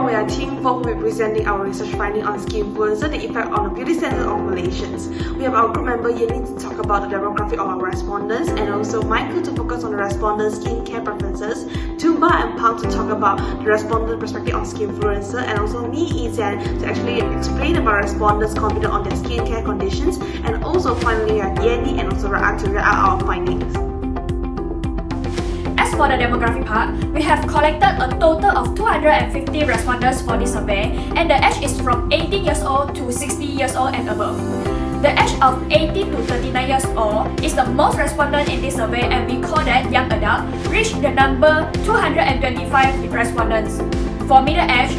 we are Team 4 who will be presenting our research finding on Skinfluencers, the effect on the beauty standards of Malaysians. We have our group member Yan Ni to talk about the demographic of our respondents, and also Michael to focus on the respondents' skincare preferences, Tumba and Pang to talk about the respondent perspective on Skinfluencers, and also Lim Yan Ni to actually explain about respondents' confidence on their skincare conditions, and also finally we have Yan Ni and also Raad to read out our findings. As for the demographic part, we have collected a total of 250 respondents for this survey, and the age is from 18 years old to 60 years old and above. The age of 18 to 39 years old is the most respondent in this survey, and we call that young adult, reached the number 225 respondents. For middle age,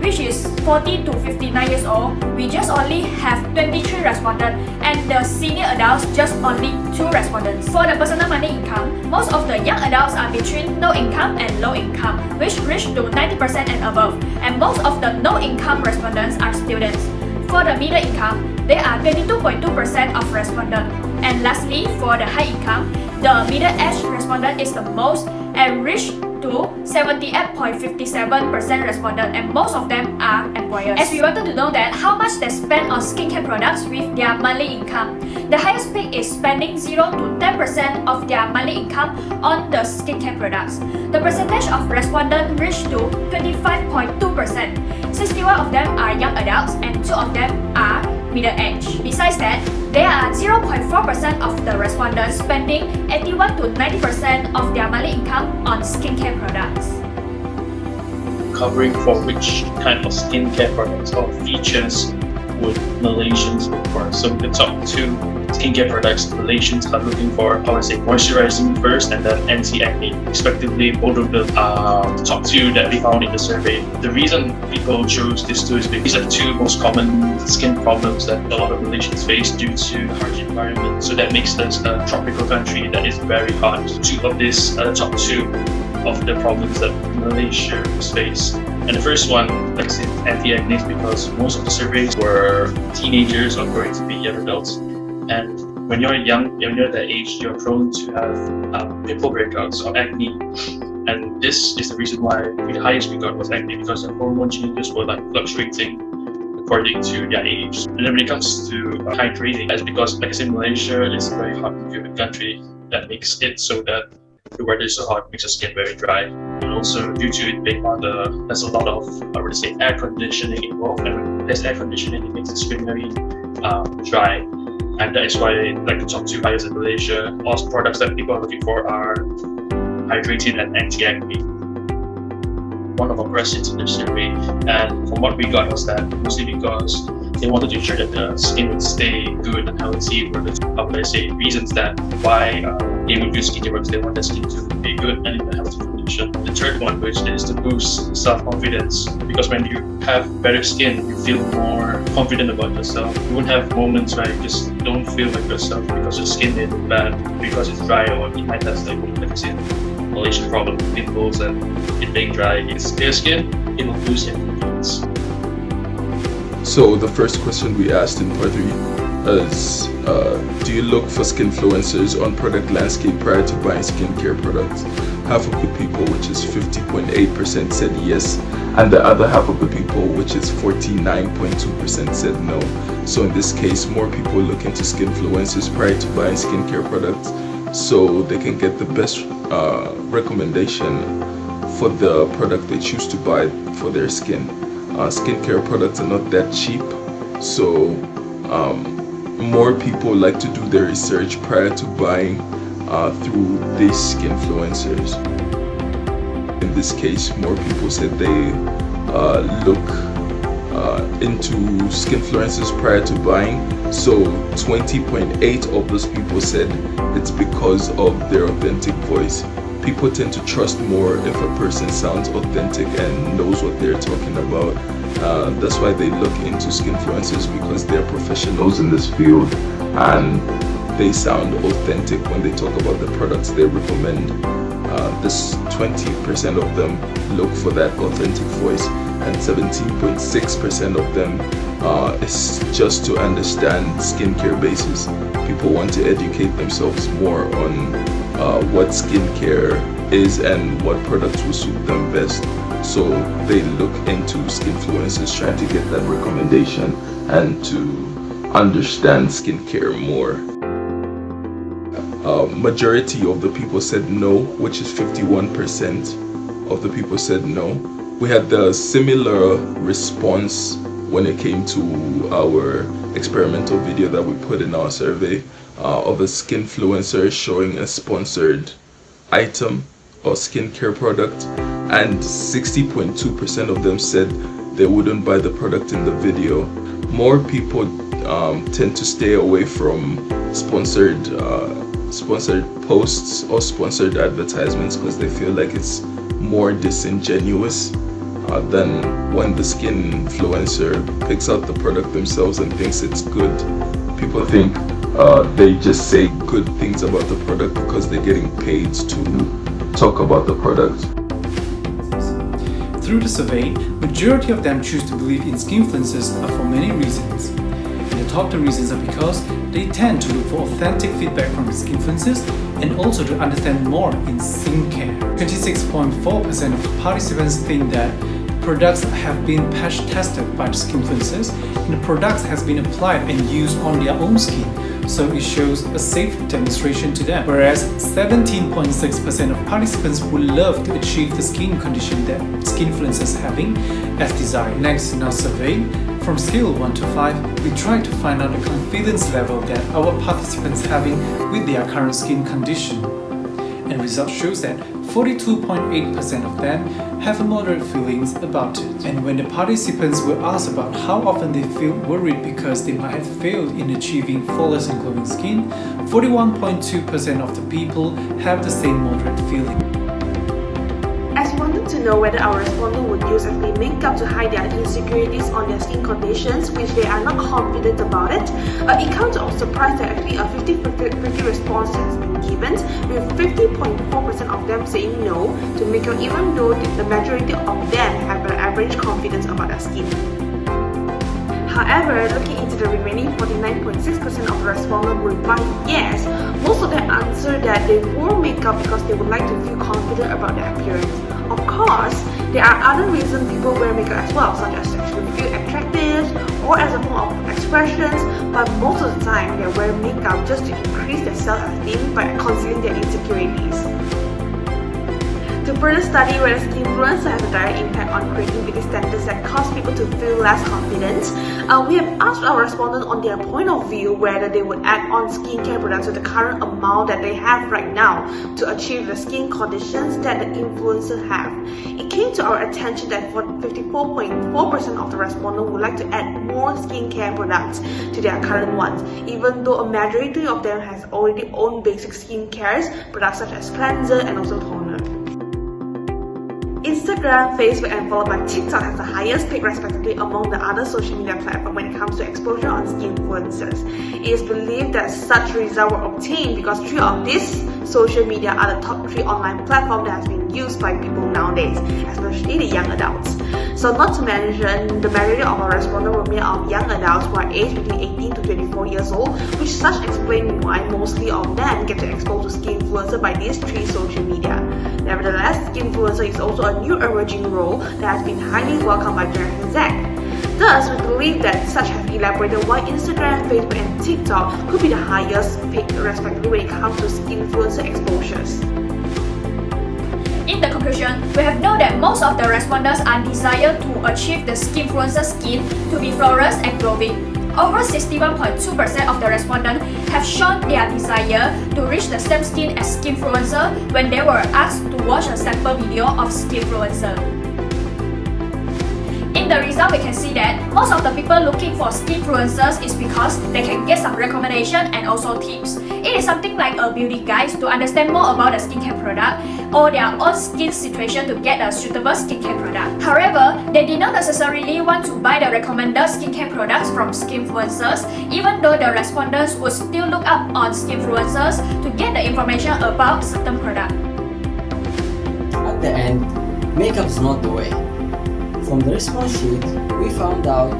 which is 40 to 59 years old, we just only have 23 respondents, and the senior adults just only 2 respondents. For the personal money income, most of the young adults are between no income and low income, which reach to 90% and above, and most of the no income respondents are students. For the middle income, they are 22.2% of respondents. And lastly, for the high income, the middle age respondent is the most and reach to 78.57% respondent, and most of them are employers. As we wanted to know that how much they spend on skincare products with their monthly income. The highest peak is spending 0 to 10% of their monthly income on the skincare products. The percentage of respondents reached to 25.2%. 61 of them are young adults and 2 of them are middle age. Besides that, there are 0.4% of the respondents spending 81 to 90% of their monthly income on skincare products. Covering for which kind of skincare products or features would Malaysians look for. So the top 2 skincare products Malaysians are looking for, I would say moisturizing first and then anti-acne. Respectively, both of them are the top 2 that we found in the survey. The reason people chose these 2 is because these are the 2 most common skin problems that a lot of Malaysians face due to harsh environment. So that makes us a tropical country that is very hot. 2 of these are the top 2 of the problems that Malaysians face. And the first one, like I said, anti-acne, because most of the surveys were teenagers or going to be young adults. And when you're young, when you're that age, you're prone to have pimple breakouts or acne. And this is the reason why the highest we got was acne, because the hormone changes were like fluctuating according to their age. And then when it comes to hydrating, that's because, like I said, Malaysia is a very hot and humid country that makes it so that the weather is so hot, makes the skin very dry. And also due to it being on there's a lot of, I would say, air conditioning involved. And when there's air conditioning, it makes the skin very dry. And that is why, like the top 2 highest in Malaysia, all products that people are looking for are hydrating and anti-acne. One of our questions in the survey, and from what we got was that mostly because they wanted to ensure that the skin would stay good and healthy, were the, how would I say, reasons that why they would use skincare products. They want their skin to be good and in a healthy condition. The third one, which is to boost self-confidence, because when you have better skin, you feel more confident about yourself. You won't have moments where you just don't feel like yourself because your skin may look bad, because it's dry, or it might have like I said, Malaysian problem with pimples and it being dry. It's clear skin, it will boost your confidence. So the first question we asked in part 3 is, do you look for Skinfluencers on product landscape prior to buying skincare products? Half of the people, which is 50.8%, said yes, and the other half of the people, which is 49.2%, said no. So in this case, more people look into Skinfluencers prior to buying skincare products, so they can get the best recommendation for the product they choose to buy for their skin. Skincare products are not that cheap, so more people like to do their research prior to buying through these Skinfluencers. In this case, more people said they look into Skinfluencers prior to buying. So 20.8 of those people said it's because of their authentic voice. People tend to trust more if a person sounds authentic and knows what they're talking about. That's why they look into Skinfluencers, because they're professionals in this field and they sound authentic when they talk about the products they recommend. This 20% of them look for that authentic voice, and 17.6% of them is just to understand skincare basis. People want to educate themselves more on what skincare is and what products will suit them best. So they look into Skinfluencers, trying to get that recommendation and to understand skincare more. Majority of the people said no, which is 51% of the people said no. We had the similar response when it came to our experimental video that we put in our survey of a Skinfluencer showing a sponsored item or skincare product, and 60.2% of them said they wouldn't buy the product in the video. More people tend to stay away from sponsored posts or sponsored advertisements because they feel like it's more disingenuous than when the Skinfluencer picks out the product themselves and thinks it's good. People think they just say good things about the product because they're getting paid to talk about the product. Through the survey, majority of them choose to believe in Skinfluencers for many reasons. And the top two reasons are because they tend to look for authentic feedback from Skinfluencers and also to understand more in skincare. 26.4% of the participants think that products have been patch tested by the Skinfluencers and the products has been applied and used on their own skin, so it shows a safe demonstration to them. Whereas 17.6% of participants would love to achieve the skin condition that Skinfluencers having as desired. Next in our survey, from scale 1 to 5, we try to find out the confidence level that our participants having with their current skin condition. And result shows that 42.8% of them have moderate feelings about it. And when the participants were asked about how often they feel worried because they might have failed in achieving flawless and glowing skin, 41.2% of the people have the same moderate feeling. As we wanted to know whether our respondents would use FP makeup to hide their insecurities on their skin conditions, which they are not confident about it, it comes to our surprise that actually a 50-50 response has been given, with 50.4% of them saying no to makeup, even though the majority of them have an average confidence about their skin. However, looking into the remaining 49.6% of the respondents who replied yes, most of them answered that they wore makeup because they would like to feel confident about their appearance. Of course, there are other reasons people wear makeup as well, such as to actually feel attractive or as a form of expressions, but most of the time they wear makeup just to increase their self-esteem by concealing their insecurities. To further study whether Skinfluencers has a direct impact on creating beauty standards that cause people to feel less confident, we have asked our respondents on their point of view whether they would add on skincare products to the current amount that they have right now to achieve the skin conditions that the influencers have. It came to our attention that 54.4% of the respondents would like to add more skincare products to their current ones, even though a majority of them has already owned basic skincare products such as cleanser and also toner. Instagram, Facebook, and followed by TikTok has the highest pick respectively among the other social media platforms when it comes to exposure on Skinfluencers. It is believed that such results were obtained because 3 of these social media are the top 3 online platforms that has been used by people nowadays, especially the young adults. So not to mention, the majority of our respondents were made of young adults who are aged between 18 to 24 years old, which such explain why mostly of them get to expose to Skinfluencer by these 3 social media. Nevertheless, Skinfluencer is also a new emerging role that has been highly welcomed by Generation Z. Thus, we believe that such have elaborated why Instagram, Facebook, and TikTok could be the highest pick respectively when it comes to Skinfluencer exposures. In the conclusion, we have known that most of the respondents are desired to achieve the Skinfluencer skin to be flawless and glowing. Over 61.2% of the respondents have shown their desire to reach the same skin as Skinfluencer when they were asked to watch a sample video of Skinfluencer. In the result, we can see that most of the people looking for Skinfluencers is because they can get some recommendation and also tips. It is something like a beauty guide to understand more about the skincare product or their own skin situation to get a suitable skincare product. However, they did not necessarily want to buy the recommended skincare products from Skinfluencers, even though the respondents would still look up on Skinfluencers to get the information about certain product. At the end, makeup is not the way. From the response sheet, we found out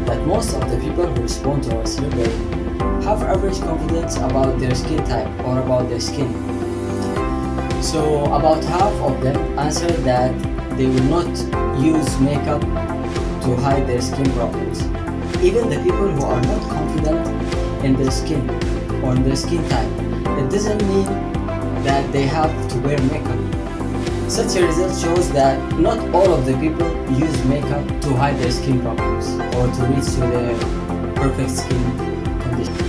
that most of the people who respond to our survey have average confidence about their skin type or about their skin. So about half of them answered that they will not use makeup to hide their skin problems. Even the people who are not confident in their skin or in their skin type, it doesn't mean that they have to wear makeup. Such a result shows that not all of the people use makeup to hide their skin problems or to reach to their perfect skin condition.